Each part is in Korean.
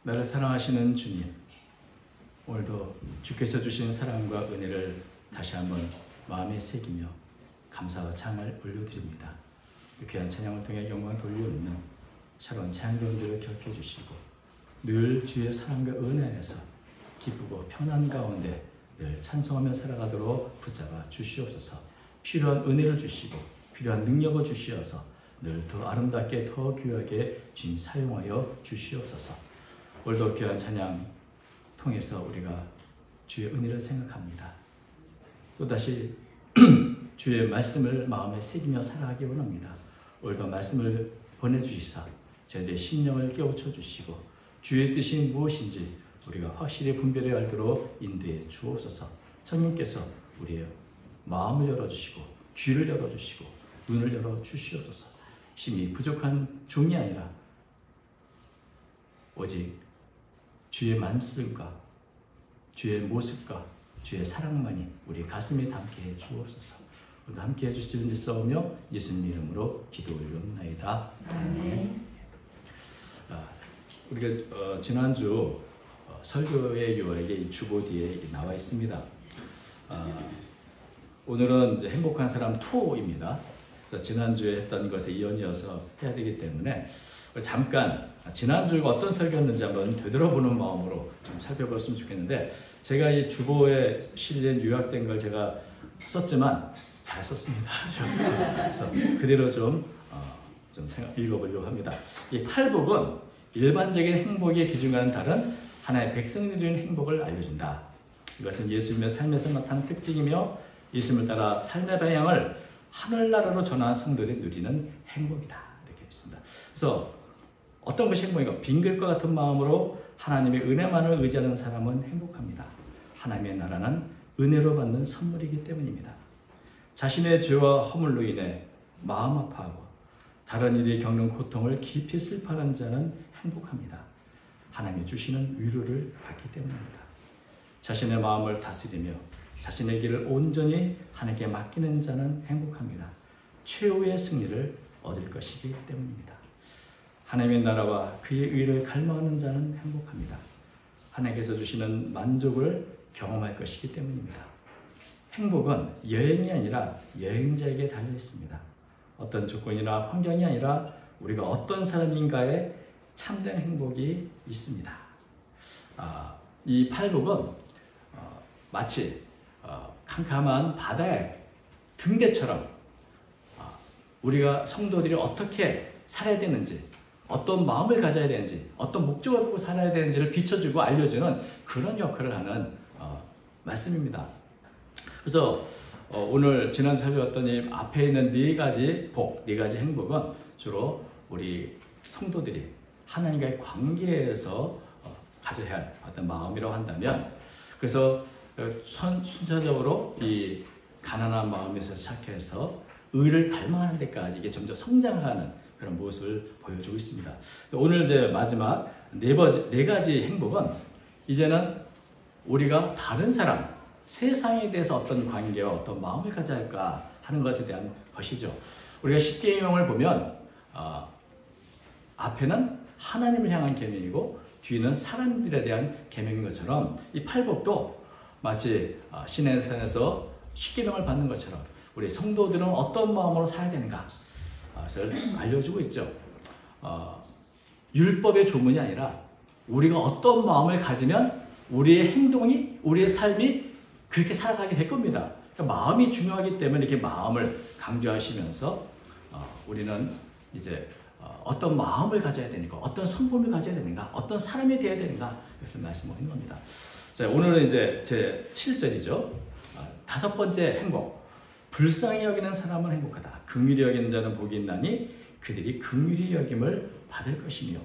나를 사랑하시는 주님, 오늘도 주께서 주신 사랑과 은혜를 다시 한번 마음에 새기며 감사와 찬양을 올려드립니다. 귀한 찬양을 통해 영광을 돌려오면 새로운 찬양들을 기억해 주시고 늘 주의 사랑과 은혜 안에서 기쁘고 편안 가운데 늘 찬송하며 살아가도록 붙잡아 주시옵소서. 필요한 은혜를 주시고 필요한 능력을 주시어서 늘 더 아름답게 더 귀하게 주님 사용하여 주시옵소서. 오늘도 귀한 찬양 통해서 우리가 주의 은혜를 생각합니다. 또다시 주의 말씀을 마음에 새기며 살아가기 원합니다. 오늘도 말씀을 보내주시사 저희들의 심령을 깨우쳐 주시고 주의 뜻이 무엇인지 우리가 확실히 분별해 알도록 인도해 주옵소서. 성령께서 우리의 마음을 열어주시고 귀를 열어주시고 눈을 열어주시옵소서. 심히 부족한 종이 아니라 오직 주의 말씀과 주의 모습과 주의 사랑만이 우리 가슴에 담게 해 주옵소서. 오늘도 함께 해주실 줄 믿사오며 예수님 이름으로 기도 올려옵나이다. 아멘. 우리가 지난주 설교의 요약이 주보 뒤에 나와 있습니다. 오늘은 이제 행복한 사람 2입니다. 그래서 지난주에 했던 것에 이어서 해야 되기 때문에 잠깐 지난주가 어떤 설교였는지 한번 되돌아보는 마음으로 좀 살펴봤으면 좋겠는데, 제가 이 주보에 실린 요약된 걸 제가 썼지만 잘 썼습니다. 그래서 그대로 좀 읽어보려고 합니다. 이 8복은 일반적인 행복의 기준과는 다른 하나의 백성이 누리는 행복을 알려준다. 이것은 예수님의 삶에서 나타난 특징이며 예수님을 따라 삶의 방향을 하늘나라로 전한 성도들이 누리는 행복이다. 이렇게 했습니다. 그래서 어떤 것이 행복인가? 빈글과 같은 마음으로 하나님의 은혜만을 의지하는 사람은 행복합니다. 하나님의 나라는 은혜로 받는 선물이기 때문입니다. 자신의 죄와 허물로 인해 마음 아파하고 다른 이들이 겪는 고통을 깊이 슬퍼하는 자는 행복합니다. 하나님이 주시는 위로를 받기 때문입니다. 자신의 마음을 다스리며 자신의 길을 온전히 하나님께 맡기는 자는 행복합니다. 최후의 승리를 얻을 것이기 때문입니다. 하나님의 나라와 그의 의를 갈망하는 자는 행복합니다. 하나님께서 주시는 만족을 경험할 것이기 때문입니다. 행복은 여행이 아니라 여행자에게 달려 있습니다. 어떤 조건이나 환경이 아니라 우리가 어떤 사람인가에 참된 행복이 있습니다. 이 8복은 마치 캄캄한 바다의 등대처럼 우리가 성도들이 어떻게 살아야 되는지, 어떤 마음을 가져야 되는지, 어떤 목적을 보고 살아야 되는지를 비춰주고 알려주는 그런 역할을 하는 말씀입니다. 그래서 오늘 지난 설교했더니 앞에 있는 4가지 복, 4가지 행복은 주로 우리 성도들이 하나님과의 관계에서 가져야 할 어떤 마음이라고 한다면, 그래서 순차적으로 이 가난한 마음에서 시작해서 의를 갈망하는 데까지 이게 점점 성장하는 그런 모습을 보여주고 있습니다. 오늘 이제 마지막 4가지 행복은 이제는 우리가 다른 사람, 세상에 대해서 어떤 관계와 어떤 마음을 가져야 할까 하는 것에 대한 것이죠. 우리가 십계명을 보면 앞에는 하나님을 향한 계명이고 뒤는 사람들에 대한 계명인 것처럼 이 8복도 마치 신의 산에서 십계명을 받는 것처럼 우리 성도들은 어떤 마음으로 살아야 되는가 것을 알려주고 있죠. 율법의 조문이 아니라 우리가 어떤 마음을 가지면 우리의 행동이, 우리의 삶이 그렇게 살아가게 될 겁니다. 그러니까 마음이 중요하기 때문에 이렇게 마음을 강조하시면서 우리는 이제 어떤 마음을 가져야 되는가, 어떤 성품을 가져야 되는가, 어떤 사람이 되어야 되는가, 그것을 말씀하는 겁니다. 자, 오늘은 이제 제 7절이죠. 5번째 행복. 불쌍히 여기는 사람은 행복하다. 긍휼히 여기는 자는 복이 있나니 그들이 긍휼히 여김을 받을 것이며.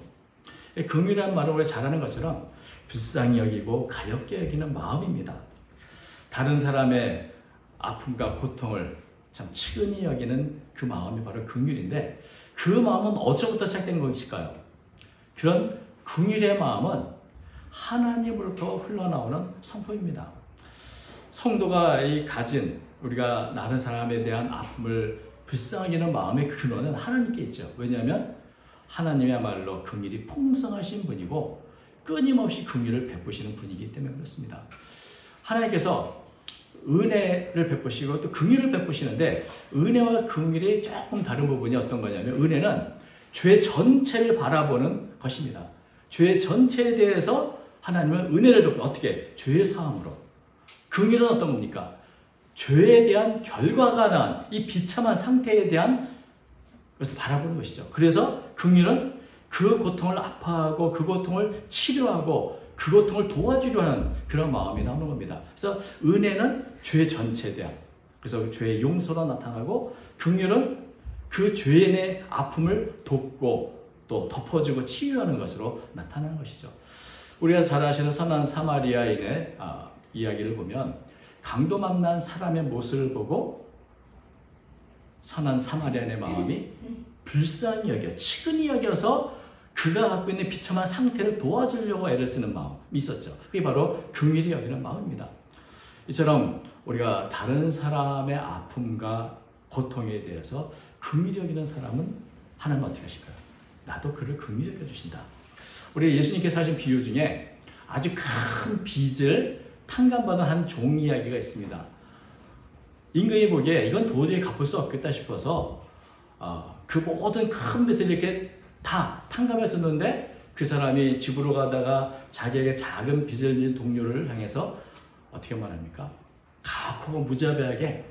긍휼이라는 말을 우리가 잘 아는 것처럼 불쌍히 여기고 가엾게 여기는 마음입니다. 다른 사람의 아픔과 고통을 참 측은히 여기는 그 마음이 바로 긍휼인데, 그 마음은 어디서부터 시작된 것일까요? 그런 긍휼의 마음은 하나님으로부터 흘러나오는 성품입니다. 성도가 가진 우리가 다른 사람에 대한 아픔을 불쌍히 여기는 마음의 근원은 하나님께 있죠. 왜냐하면 하나님이야말로 긍휼이 풍성하신 분이고 끊임없이 긍휼을 베푸시는 분이기 때문에 그렇습니다. 하나님께서 은혜를 베푸시고 또 긍휼을 베푸시는데 은혜와 긍휼이 조금 다른 부분이 어떤 거냐면 은혜는 죄 전체를 바라보는 것입니다. 죄 전체에 대해서 하나님은 은혜를 베푸고 어떻게? 죄의 사함으로. 긍휼은 어떤 겁니까? 죄에 대한 결과가 난 이 비참한 상태에 대한 것을 바라보는 것이죠. 그래서 긍휼은 그 고통을 아파하고 그 고통을 치료하고 그 고통을 도와주려 하는 그런 마음이 나오는 겁니다. 그래서 은혜는 죄 전체에 대한, 그래서 죄의 용서로 나타나고 긍휼은 그 죄인의 아픔을 돕고 또 덮어주고 치유하는 것으로 나타나는 것이죠. 우리가 잘 아시는 선한 사마리아인의 이야기를 보면 강도 만난 사람의 모습을 보고 선한 사마리아인의 마음이 불쌍히 여겨 측은히 여겨서 그가 갖고 있는 비참한 상태를 도와주려고 애를 쓰는 마음이 있었죠. 그게 바로 긍휼히 여기는 마음입니다. 이처럼 우리가 다른 사람의 아픔과 고통에 대해서 긍휼히 여기는 사람은 하나님은 어떻게 하실까요? 나도 그를 긍휼히 여겨주신다. 우리 예수님께서 하신 비유 중에 아주 큰 빚을 탕감받은 한 종 이야기가 있습니다. 임금이 보기에 이건 도저히 갚을 수 없겠다 싶어서 그 모든 큰 빚을 이렇게 다 탕감해 줬는데 그 사람이 집으로 가다가 자기에게 작은 빚을 진 동료를 향해서 어떻게 말합니까? 가고 무자비하게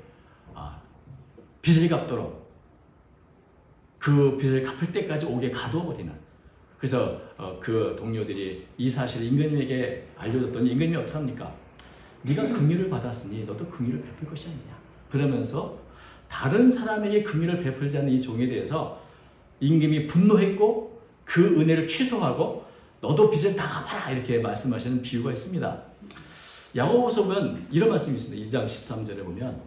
빚을 갚도록 그 빚을 갚을 때까지 옥에 가두어버리는. 그래서 그 동료들이 이 사실을 임금님에게 알려줬더니 임금님이 어떡합니까? 네가 긍휼을 받았으니 너도 긍휼을 베풀 것이 아니냐. 그러면서 다른 사람에게 긍휼을 베풀지 않는 이 종에 대해서 임금이 분노했고 그 은혜를 취소하고 너도 빚을 다 갚아라 이렇게 말씀하시는 비유가 있습니다. 야고보서 보면 이런 말씀이 있습니다. 2장 13절에 보면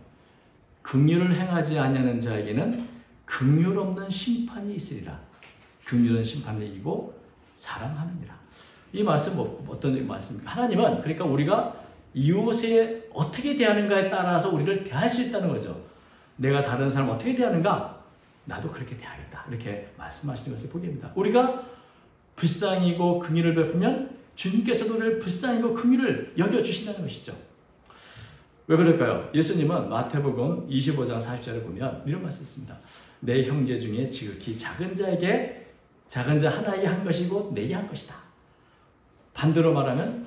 긍휼을 행하지 아니하는 자에게는 긍휼 없는 심판이 있으리라. 긍휼은 심판을 이기고 사랑하느니라. 이 말씀 어떤 말씀입니까? 하나님은 그러니까 우리가 이웃에 어떻게 대하는가에 따라서 우리를 대할 수 있다는 거죠. 내가 다른 사람 어떻게 대하는가? 나도 그렇게 대하겠다. 이렇게 말씀하시는 것을 보게 됩니다. 우리가 불쌍히고 긍휼을 베푸면 주님께서도 우리를 불쌍히고 긍휼을 여겨주신다는 것이죠. 왜 그럴까요? 예수님은 마태복음 25장 40절에 보면 이런 말씀이 있습니다. 내 형제 중에 지극히 작은 자 하나에게 한 것이고 내게 한 것이다. 반대로 말하면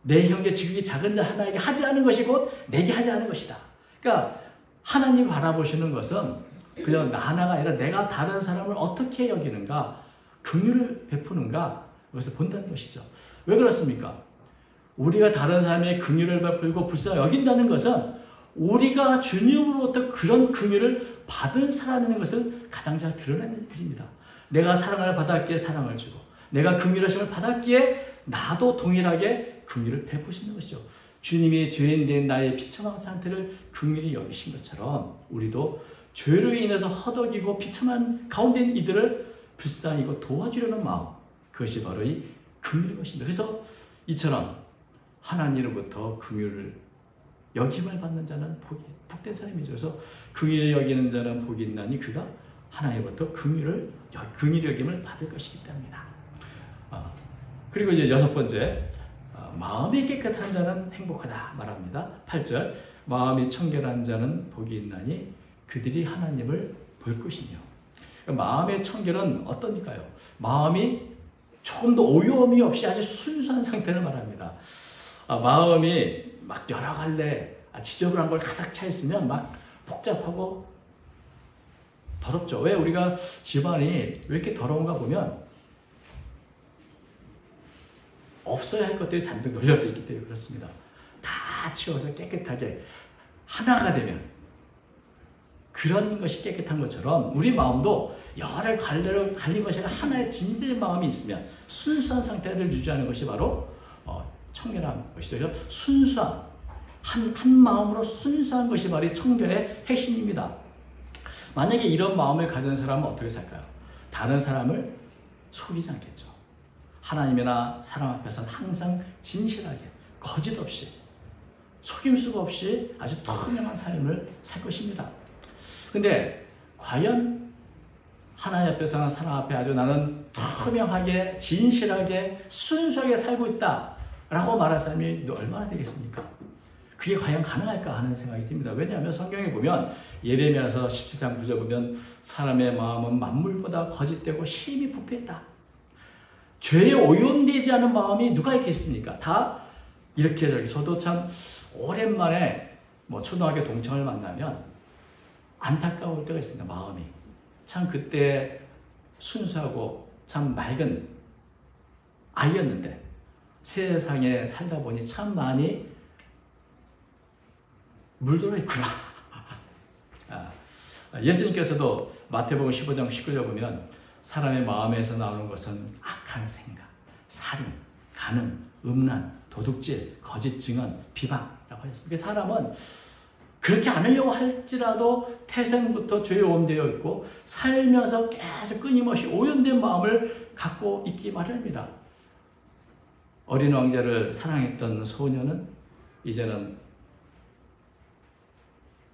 내 형제 지극히 작은 자 하나에게 하지 않은 것이고 내게 하지 않은 것이다. 그러니까 하나님 바라보시는 것은 그냥 나 하나가 아니라 내가 다른 사람을 어떻게 여기는가, 긍휼을 베푸는가, 그것을 본다는 것이죠. 왜 그렇습니까? 우리가 다른 사람의 긍휼을 베풀고 불쌍히 여긴다는 것은 우리가 주님으로부터 그런 긍휼을 받은 사람이라는 것을 가장 잘 드러내는 것입니다. 내가 사랑을 받았기에 사랑을 주고 내가 긍휼하심을 받았기에 나도 동일하게 긍휼을 베푸시는 것이죠. 주님이 죄인 된 나의 비참한 상태를 긍휼히 여기신 것처럼 우리도 죄로 인해서 허덕이고 비참한 가운데 있는 이들을 불쌍히고 도와주려는 마음, 그것이 바로 이 긍휼의 것입니다. 그래서 이처럼 하나님으로부터 긍휼을 여김을 받는 자는 복된 사람이죠. 그래서 긍휼히 여기는 자는 복이 있나니 그가 하나님으로부터 긍휼히 여김을 받을 것이기 때문이다. 그리고 이제 6번째, 마음이 깨끗한 자는 행복하다 말합니다. 8절, 마음이 청결한 자는 복이 있나니 그들이 하나님을 볼 것이며. 마음의 청결은 어떠니까요? 마음이 조금 더 오염이 없이 아주 순수한 상태를 말합니다. 마음이 막 여러 갈래 지저분한 걸 가득 차 있으면 막 복잡하고 더럽죠. 왜 우리가 집안이 왜 이렇게 더러운가 보면 없어야 할 것들이 잔뜩 널려져 있기 때문에 그렇습니다. 다 치워서 깨끗하게 하나가 되면 그런 것이 깨끗한 것처럼 우리 마음도 여러 갈래로 갈린 것이 아니라 하나의 진실된 마음이 있으면 순수한 상태를 유지하는 것이 바로 청결한 것이죠. 그래서 순수한 한 마음으로 순수한 것이 바로 청결의 핵심입니다. 만약에 이런 마음을 가진 사람은 어떻게 살까요? 다른 사람을 속이지 않겠죠. 하나님이나 사람 앞에서는 항상 진실하게 거짓 없이 속임수가 없이 아주 투명한 삶을 살 것입니다. 근데 과연 하나님 앞에서나 사람 앞에 아주 나는 투명하게 진실하게 순수하게 살고 있다 라고 말할 사람이 얼마나 되겠습니까? 그게 과연 가능할까 하는 생각이 듭니다. 왜냐하면 성경에 보면 예레미야서 17장 9절 보면 사람의 마음은 만물보다 거짓되고 심히 부패했다. 죄에 오염되지 않은 마음이 누가 있겠습니까? 다 이렇게 저도 참 오랜만에 초등학교 동창을 만나면 안타까울 때가 있습니다. 마음이 참 그때 순수하고 참 맑은 아이였는데 세상에 살다 보니 참 많이 물들어 있구나. 예수님께서도 마태복음 15장 19절 보면 사람의 마음에서 나오는 것은 악한 생각, 살인, 간음, 음란, 도둑질, 거짓 증언, 비방이라고 하셨습니다. 사람은 그렇게 않으려고 할지라도 태생부터 죄에 오염되어 있고 살면서 계속 끊임없이 오염된 마음을 갖고 있기 마련입니다. 어린 왕자를 사랑했던 소녀는 이제는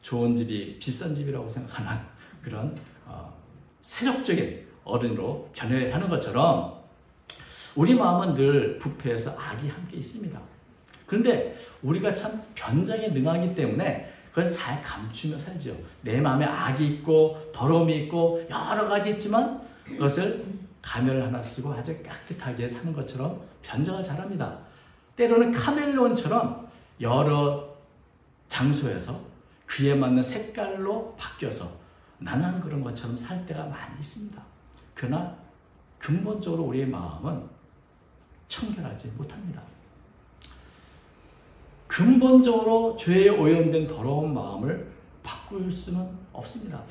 좋은 집이 비싼 집이라고 생각하는 그런 세속적인 어른으로 변해가는 것처럼 우리 마음은 늘 부패해서 악이 함께 있습니다. 그런데 우리가 참 변장에 능하기 때문에 그것을 잘 감추며 살죠. 내 마음에 악이 있고 더러움이 있고 여러 가지 있지만 그것을 가면을 하나 쓰고 아주 깍듯하게 사는 것처럼 변장을 잘합니다. 때로는 카멜레온처럼 여러 장소에서 그에 맞는 색깔로 바뀌어서 나는 그런 것처럼 살 때가 많이 있습니다. 그러나 근본적으로 우리의 마음은 청결하지 못합니다. 근본적으로 죄에 오염된 더러운 마음을 바꿀 수는 없습니다.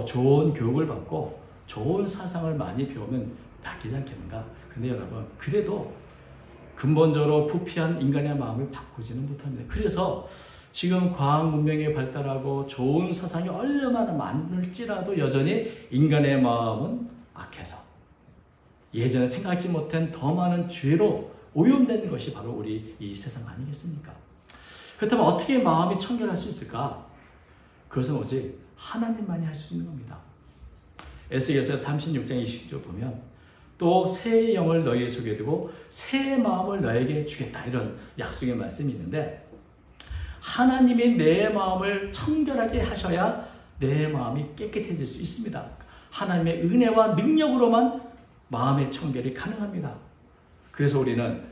좋은 교육을 받고 좋은 사상을 많이 배우면 바뀌지 않겠는가? 근데 여러분, 그래도 근본적으로 부패한 인간의 마음을 바꾸지는 못합니다. 그래서 지금 과학 문명이 발달하고 좋은 사상이 얼마나 많을지라도 여전히 인간의 마음은 악해서 예전에 생각하지 못한 더 많은 죄로 오염된 것이 바로 우리 이 세상 아니겠습니까? 그렇다면 어떻게 마음이 청결할 수 있을까? 그것은 오직 하나님만이 할 수 있는 겁니다. 에스겔서 36장 20절 보면 또 새 영을 너희 속에 두고 새 마음을 너에게 주겠다 이런 약속의 말씀이 있는데 하나님이 내 마음을 청결하게 하셔야 내 마음이 깨끗해질 수 있습니다. 하나님의 은혜와 능력으로만 마음의 청결이 가능합니다. 그래서 우리는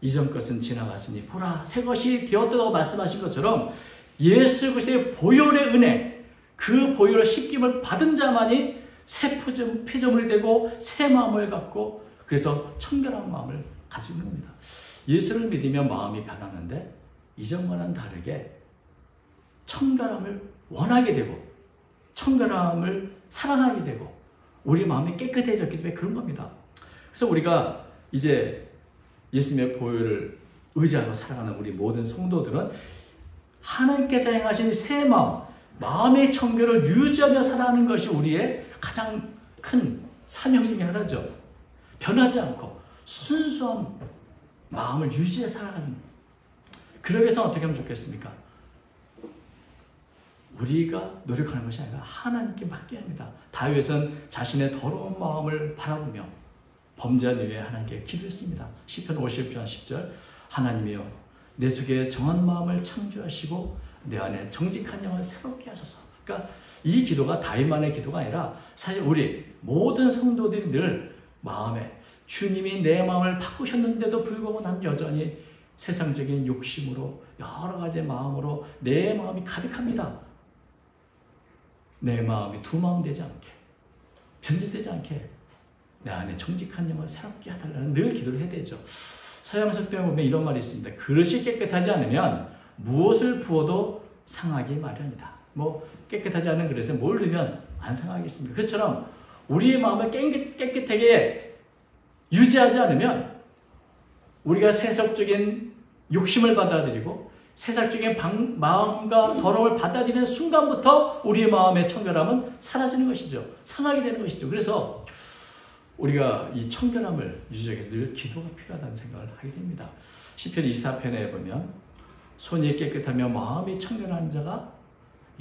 이전 것은 지나갔으니 보라 새 것이 되었다고 말씀하신 것처럼 예수 그리스도의 보혈의 은혜, 그 보혈의 씻김을 받은 자만이 새 피조물이 되고 새 마음을 갖고 그래서 청결한 마음을 가지고 있는 겁니다. 예수를 믿으면 마음이 변하는데 이전과는 다르게 청결함을 원하게 되고 청결함을 사랑하게 되고 우리 마음이 깨끗해졌기 때문에 그런 겁니다. 그래서 우리가 이제 예수님의 보혈을 의지하고 살아가는 우리 모든 성도들은 하나님께서 행하신 새 마음, 마음의 청결을 유지하며 살아가는 것이 우리의 가장 큰 사명 중에 하나죠. 변하지 않고 순수한 마음을 유지해 살아가는. 그러기 위해서 어떻게 하면 좋겠습니까? 우리가 노력하는 것이 아니라 하나님께 맡겨야 합니다. 다윗은 자신의 더러운 마음을 바라보며 범죄한 이후에 하나님께 기도했습니다. 시편 50편 10절 하나님이여 내 속에 정한 마음을 창조하시고 내 안에 정직한 영을 새롭게 하소서. 그러니까 이 기도가 다윗만의 기도가 아니라 사실 우리 모든 성도들이 늘 마음에 주님이 내 마음을 바꾸셨는데도 불구하고 난 여전히 세상적인 욕심으로 여러 가지 마음으로 내 마음이 가득합니다. 내 마음이 두 마음 되지 않게 변질되지 않게 내 안에 정직한 영을 새롭게 해달라는 늘 기도를 해야 되죠. 서양석도에 보면 이런 말이 있습니다. 그릇이 깨끗하지 않으면 무엇을 부어도 상하기 마련이다. 깨끗하지 않은 그릇에 뭘 넣으면 안 상하겠습니까? 그처럼 우리의 마음을 깨끗하게 유지하지 않으면 우리가 세속적인 욕심을 받아들이고 세상적인 마음과 더러움을 받아들이는 순간부터 우리의 마음의 청결함은 사라지는 것이죠. 상하게 되는 것이죠. 그래서 우리가 이 청결함을 유지하기 위해서 늘 기도가 필요하다는 생각을 하게 됩니다. 시편 24편에 보면 손이 깨끗하며 마음이 청결한 자가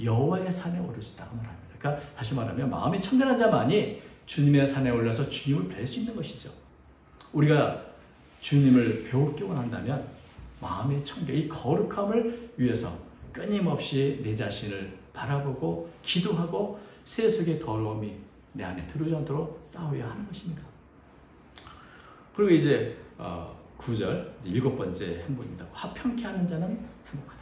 여호와의 산에 오를 수 있다고 말합니다. 그러니까 다시 말하면 마음이 청결한 자만이 주님의 산에 올라서 주님을 뵐 수 있는 것이죠. 우리가 주님을 배우기 원한다면 마음의 청결, 이 거룩함을 위해서 끊임없이 내 자신을 바라보고 기도하고 세속의 더러움이 내 안에 들어오지 않도록 싸워야 하는 것입니다. 그리고 이제 9절 7번째 행복입니다. 화평케 하는 자는 행복하다.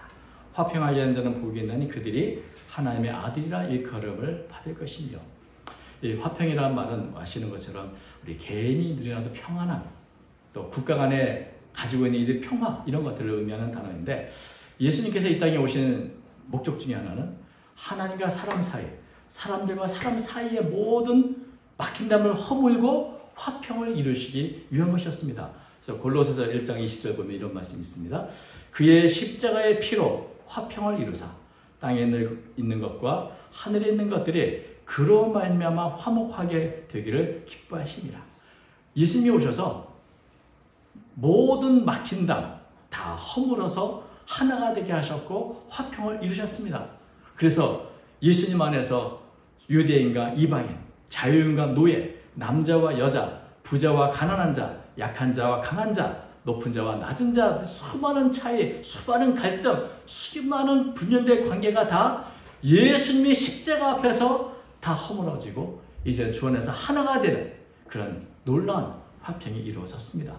화평하게 하는 자는 복이 있나니 그들이 하나님의 아들이라 일컬음을 받을 것이며, 이 화평이라는 말은 아시는 것처럼 우리 개인이 누리나도 평안함, 또 국가 간에 가지고 있는 이 평화, 이런 것들을 의미하는 단어인데, 예수님께서 이 땅에 오시는 목적 중에 하나는 하나님과 사람 사이, 사람들과 사람 사이의 모든 막힌담을 허물고 화평을 이루시기 위한 것이었습니다. 그래서 골로새서 1장 20절 보면 이런 말씀이 있습니다. 그의 십자가의 피로 화평을 이루사 땅에 있는 것과 하늘에 있는 것들이 그로 말미암아 화목하게 되기를 기뻐하시니라. 예수님이 오셔서 모든 막힌 담 다 허물어서 하나가 되게 하셨고 화평을 이루셨습니다. 그래서 예수님 안에서 유대인과 이방인, 자유인과 노예, 남자와 여자, 부자와 가난한 자, 약한 자와 강한 자, 높은 자와 낮은 자, 수많은 차이, 수많은 갈등, 수많은 분열된 관계가 다 예수님의 십자가 앞에서 다 허물어지고 이제 주 안에서 하나가 되는 그런 놀라운 화평이 이루어졌습니다.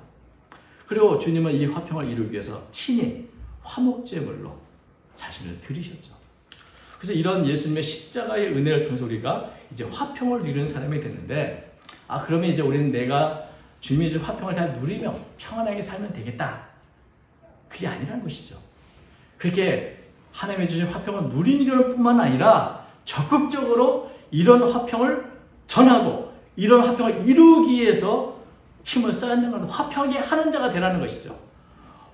그리고 주님은 이 화평을 이루기 위해서 친히 화목제물로 자신을 드리셨죠. 그래서 이런 예수님의 십자가의 은혜를 통해서 우리가 이제 화평을 누리는 사람이 됐는데, 그러면 이제 우리는 내가 주님이 준 화평을 잘 누리며 평안하게 살면 되겠다. 그게 아니라는 것이죠. 그렇게 하나님이 주신 화평을 누리는 뿐만 아니라 적극적으로 이런 화평을 전하고 이런 화평을 이루기 위해서 힘을 써야 하는 건 화평하게 하는 자가 되라는 것이죠.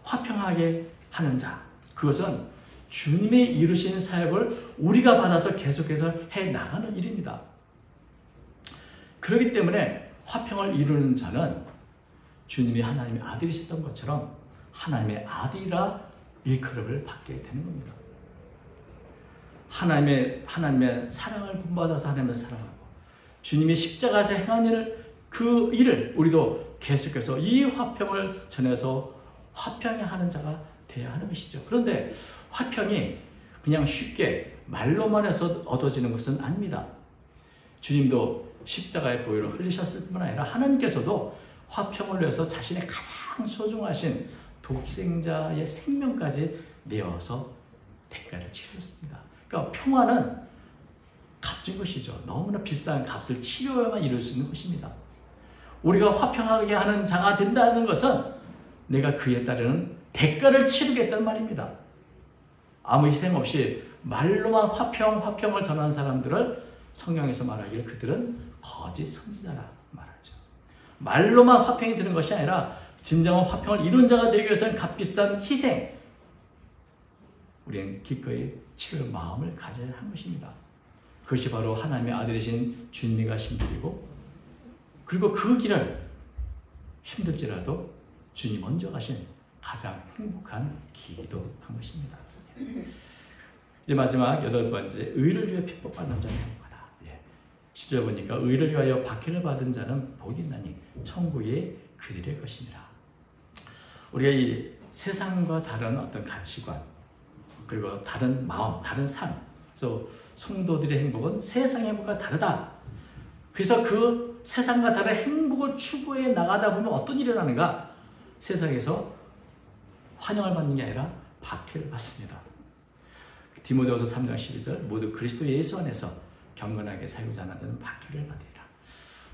화평하게 하는 자, 그것은 주님이 이루신 사역을 우리가 받아서 계속해서 해나가는 일입니다. 그렇기 때문에 화평을 이루는 자는 주님이 하나님의 아들이셨던 것처럼 하나님의 아들이라 일컬음을 받게 되는 겁니다. 하나님의 사랑을 본받아서 하나님을 사랑하고 주님이 십자가에서 행한 그 일을 우리도 계속해서 이 화평을 전해서 화평에 하는 자가 되어야 하는 것이죠. 그런데 화평이 그냥 쉽게 말로만 해서 얻어지는 것은 아닙니다. 주님도 십자가의 보혈을 흘리셨을 뿐만 아니라 하나님께서도 화평을 위해서 자신의 가장 소중하신 독생자의 생명까지 내어서 대가를 치르셨습니다. 그러니까 평화는 값진 것이죠. 너무나 비싼 값을 치료해야만 이룰 수 있는 것입니다. 우리가 화평하게 하는 자가 된다는 것은 내가 그에 따르는 대가를 치르겠다는 말입니다. 아무 희생 없이 말로만 화평을 전하는 사람들을 성경에서 말하기를 그들은 거짓 선지자라 말하죠. 말로만 화평이 드는 것이 아니라 진정한 화평을 이룬 자가 되기 위해서는 값비싼 희생, 우리는 기꺼이 치를 마음을 가져야 하는 것입니다. 그것이 바로 하나님의 아들이신 주님이 가신 길이고, 그리고 그 길은 힘들지라도 주님 먼저 가신 가장 행복한 길이기도 한 것입니다. 이제 마지막 8번째, 의를 위해 핍박받는 자는 행복하다. 10절 보니까 의를 위하여 박해를 받은 자는 복이 있나니 천국이 그들의 것이니라. 우리가 이 세상과 다른 어떤 가치관, 그리고 다른 마음, 다른 삶, 그래서 성도들의 행복은 세상의 행복과 다르다. 그래서 그 세상과 다른 행복을 추구해 나가다 보면 어떤 일이 일어나는가? 세상에서 환영을 받는 게 아니라 박해를 받습니다. 디모데후서 3장 12절, 모두 그리스도 예수 안에서 경건하게 살고자 하는 자는 박해를 받으리라.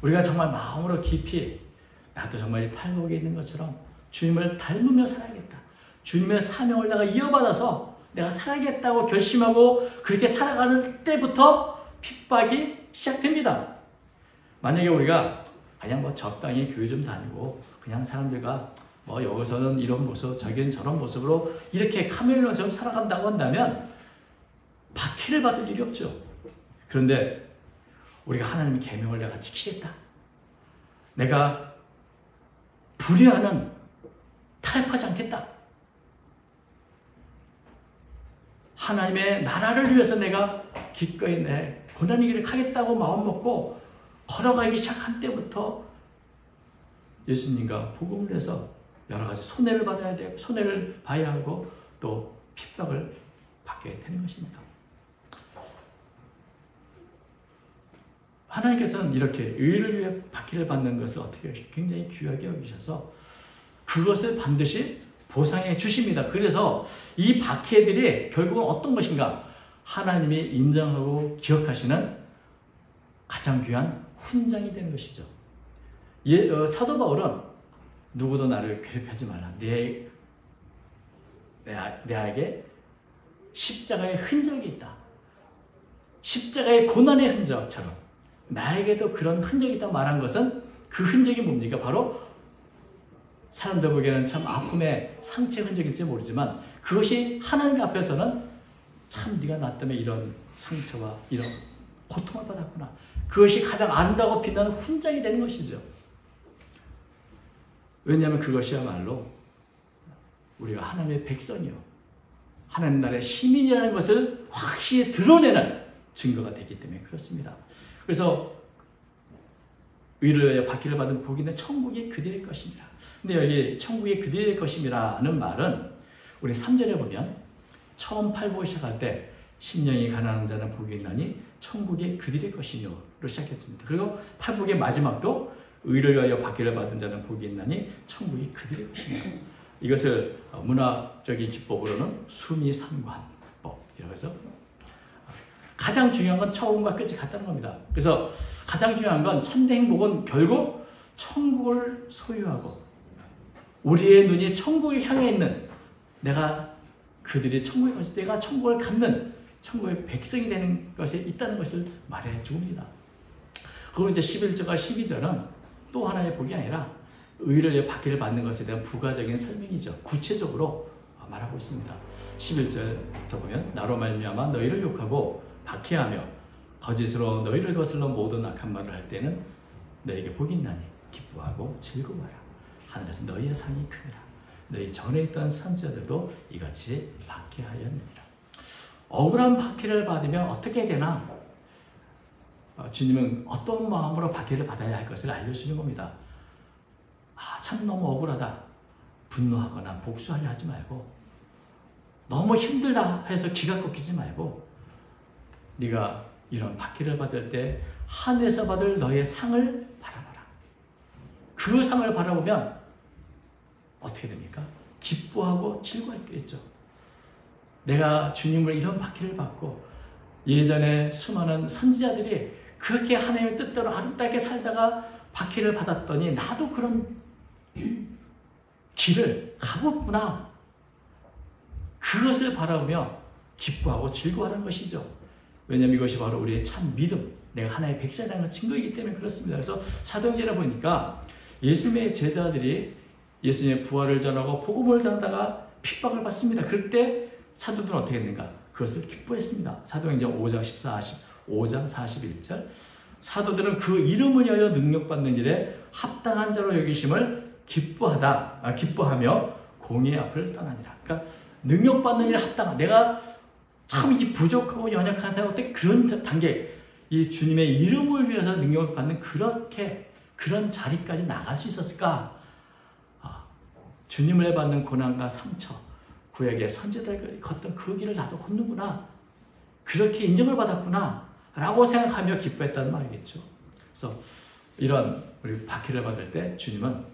우리가 정말 마음으로 깊이 나도 정말 팔복에 있는 것처럼 주님을 닮으며 살아야겠다, 주님의 사명을 내가 이어받아서 내가 살아야겠다고 결심하고 그렇게 살아가는 때부터 핍박이 시작됩니다. 만약에 우리가 그냥 적당히 교회 좀 다니고 그냥 사람들과 여기서는 이런 모습, 저기는 저런 모습으로 이렇게 카멜론처럼 살아간다고 한다면 박해를 받을 일이 없죠. 그런데 우리가 하나님의 계명을 내가 지키겠다, 내가 불의하는 타협하지 않겠다, 하나님의 나라를 위해서 내가 기꺼이 내 고난의 길을 가겠다고 마음먹고 걸어가기 시작한 때부터 예수님과 복음을 해서 여러 가지 손해를 받아야 되고 손해를 봐야 하고 또 핍박을 받게 되는 것입니다. 하나님께서는 이렇게 의를 위해 박해를 받는 것을 어떻게 굉장히 귀하게 여기셔서 그것을 반드시 보상해 주십니다. 그래서 이 박해들이 결국은 어떤 것인가? 하나님이 인정하고 기억하시는 가장 귀한 훈장이 되는 것이죠. 사도 바울은 누구도 나를 괴롭히지 말라. 내에게 십자가의 흔적이 있다. 십자가의 고난의 흔적처럼 나에게도 그런 흔적이 있다고 말한 것은 그 흔적이 뭡니까? 바로 사람들 보기에는 참 아픔의 상처 흔적일지 모르지만 그것이 하나님 앞에서는 참 네가 나 때문에 이런 상처와 이런 고통을 받았구나. 그것이 가장 아름다고 빛나는 훈장이 되는 것이죠. 왜냐하면 그것이야말로 우리가 하나님의 백성이요 하나님 나라의 시민이라는 것을 확실히 드러내는 증거가 되기 때문에 그렇습니다. 그래서 의를 위하여 받기를 받은 복인은 천국이 그들의 것입니다. 근데 여기 천국이 그들의 것임이라는 말은 우리 3절에 보면 처음 팔복을 시작할 때 심령이 가난한 자는 복이 있나니 천국이 그들의 것이며로 시작했습니다. 그리고 팔복의 마지막도 의를 위하여 받기를 받은 자는 복이 있나니 천국이 그들의 것이며 이것을 문학적인 기법으로는 수미상관법이라고 해서 가장 중요한 건 처음과 끝이 같다는 겁니다. 그래서 가장 중요한 건 참된 행복은 결국 천국을 소유하고 우리의 눈이 천국을 향해 있는 그들이 천국에 갔을 때 내가 천국을 갖는 천국의 백성이 되는 것에 있다는 것을 말해 줍니다. 그리고 이제 11절과 12절은 또 하나의 복이 아니라 의를 위해 받기를 받는 것에 대한 부가적인 설명이죠. 구체적으로 말하고 있습니다. 11절부터 보면 나로 말미암아 너희를 욕하고 박해하며 거짓으로 너희를 거슬러 모든 악한 말을 할 때는 너희에게 복이 있나니 기뻐하고 즐거워하라. 하늘에서 너희의 상이 크니라. 너희 전에 있던 선지자들도 이같이 박해하였느니라. 억울한 박해를 받으면 어떻게 되나? 주님은 어떤 마음으로 박해를 받아야 할 것을 알려주는 겁니다. 참 너무 억울하다. 분노하거나 복수하려 하지 말고 너무 힘들다 해서 기가 꺾이지 말고 네가 이런 박해를 받을 때 하늘에서 받을 너의 상을 바라봐라. 그 상을 바라보면 어떻게 됩니까? 기뻐하고 즐거워했겠죠. 내가 주님을 이런 박해를 받고 예전에 수많은 선지자들이 그렇게 하나님의 뜻대로 아름답게 살다가 박해를 받았더니 나도 그런 길을 가고 있구나. 그것을 바라보며 기뻐하고 즐거워하는 것이죠. 왜냐하면 이것이 바로 우리의 참 믿음, 내가 하나의 백성이라는 증거이기 때문에 그렇습니다. 그래서 사도행전에 보니까 예수님의 제자들이 예수님의 부활을 전하고 복음을 전하다가 핍박을 받습니다. 그럴 때 사도들은 어떻게 했는가? 그것을 기뻐했습니다. 사도행전 5장 41절 사도들은 그 이름을 위하여 능력받는 일에 합당한 자로 여기심을 기뻐하며 공의 앞을 떠나니라. 그러니까 능력받는 일에 합당한 내가 참 이 부족하고 연약한 사람 어떻게 그런 단계 이 주님의 이름을 위해서 능력을 받는 그런 자리까지 나갈 수 있었을까? 주님을 받는 고난과 상처 구약의 선지자들이 걷던 그 길을 나도 걷는구나. 그렇게 인정을 받았구나 라고 생각하며 기뻐했다는 말이겠죠. 그래서 이런 우리 박해를 받을 때 주님은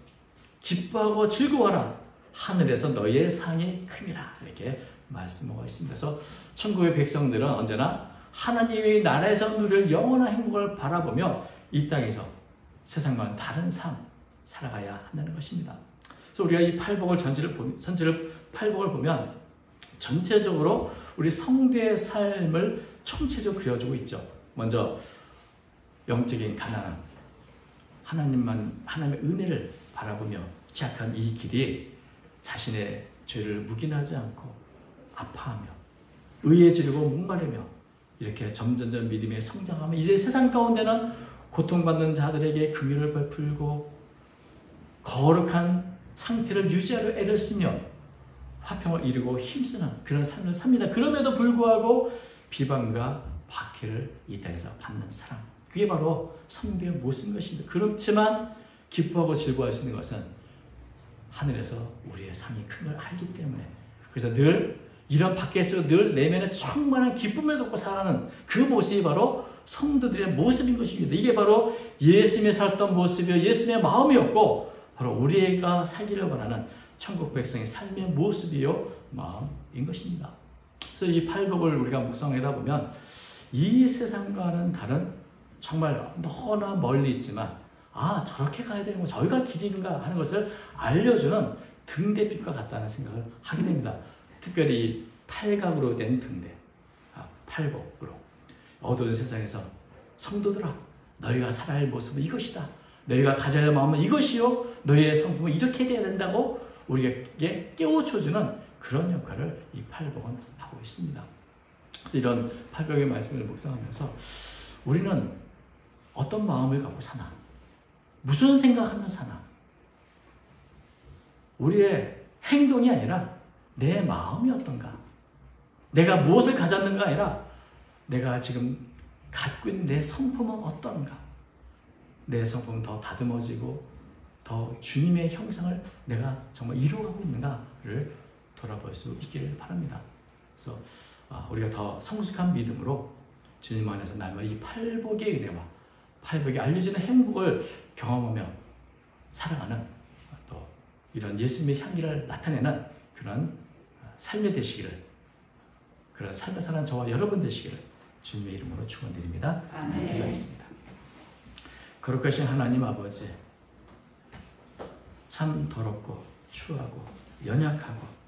기뻐하고 즐거워하라. 하늘에서 너희의 상이 큼이라. 이렇게 말씀하고 있습니다. 그래서 천국의 백성들은 언제나 하나님의 나라에서 누릴 영원한 행복을 바라보며 이 땅에서 세상과는 다른 삶 살아가야 한다는 것입니다. 그래서 우리가 이 팔복을 보면 전체적으로 우리 성도의 삶을 총체적으로 그려주고 있죠. 먼저 영적인 가난함, 하나님의 은혜를 바라보며 시작한 이 길이 자신의 죄를 묵인하지 않고 아파하며 의해지려고 목마르며 이렇게 점점점 믿음에 성장하며 이제 세상 가운데는 고통받는 자들에게 긍휼을 베풀고 거룩한 상태를 유지하려 애를 쓰며 화평을 이루고 힘쓰는 그런 삶을 삽니다. 그럼에도 불구하고 비방과 박해를 이 땅에서 받는 사람, 그게 바로 성도의 모습인 것입니다. 그렇지만 기뻐하고 즐거워할 수 있는 것은 하늘에서 우리의 상이 큰 걸 알기 때문에, 그래서 늘 이런 밖에서 늘 내면에 충만한 기쁨을 갖고 살아가는 그 모습이 바로 성도들의 모습인 것입니다. 이게 바로 예수님이 살았던 모습이요, 예수님의 마음이었고, 바로 우리가 살기를 원하는 천국 백성의 삶의 모습이요, 마음인 것입니다. 그래서 이 팔복을 우리가 묵상하다 보면 이 세상과는 다른, 정말 너나 멀리 있지만 저렇게 가야 되는 거, 저기가 길인가 하는 것을 알려주는 등대빛과 같다는 생각을 하게 됩니다. 특별히 팔각으로 된 등대, 팔복으로 어두운 세상에서 성도들아, 너희가 살아야 할 모습은 이것이다, 너희가 가져야 할 마음은 이것이요, 너희의 성품은 이렇게 돼야 된다고 우리에게 깨우쳐주는 그런 역할을 이 팔복은 하고 있습니다. 그래서 이런 팔복의 말씀을 묵상하면서 우리는 어떤 마음을 갖고 사나, 무슨 생각하며 사나, 우리의 행동이 아니라 내 마음이 어떤가, 내가 무엇을 가졌는가 아니라 내가 지금 갖고 있는 내 성품은 어떤가, 내 성품은 더 다듬어지고 더 주님의 형상을 내가 정말 이루어가고 있는가를 돌아볼 수 있기를 바랍니다. 그래서 우리가 더 성숙한 믿음으로 주님 안에서 날마다 이 팔복의 은혜와 팔복이 알려지는 행복을 경험하며 살아가는 또 이런 예수님의 향기를 나타내는 그런 삶이 되시기를, 그런 삶을 사는 저와 여러분 되시기를 주님의 이름으로 축원드립니다. 기도하겠습니다. 거룩하신 하나님 아버지, 참 더럽고 추하고 연약하고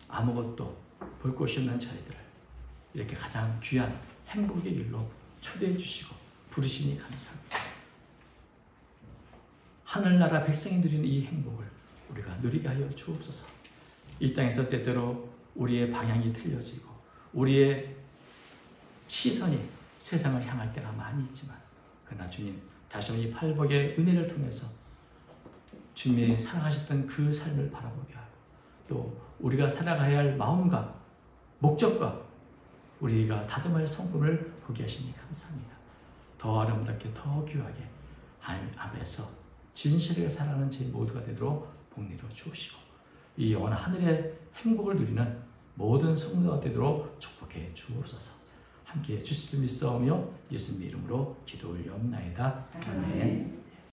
아무것도 볼 곳이 없는 저희들을 이렇게 가장 귀한 행복의 길로 초대해 주시고 부르시니 감사합니다. 하늘나라 백성이 누리는 이 행복을 우리가 누리게 하여 주옵소서. 이 땅에서 때때로 우리의 방향이 틀려지고 우리의 시선이 세상을 향할 때가 많이 있지만, 그러나 주님 다시 한번 이 팔복의 은혜를 통해서 주님이 사랑하셨던 그 삶을 바라보게 하고, 또 우리가 살아가야 할 마음과 목적과 우리가 다듬어야 할 성품을 보게 하시니 감사합니다. 더 아름답게, 더 귀하게 하나님 앞에서 진실하게 살아가는 저희 모두가 되도록 복내려 주시고, 이 영원한 하늘의 행복을 누리는 모든 성도가 되도록 축복해 주옵소서. 함께해 주실 줄 믿사오며 예수님 이름으로 기도 올려옵나이다. 아멘.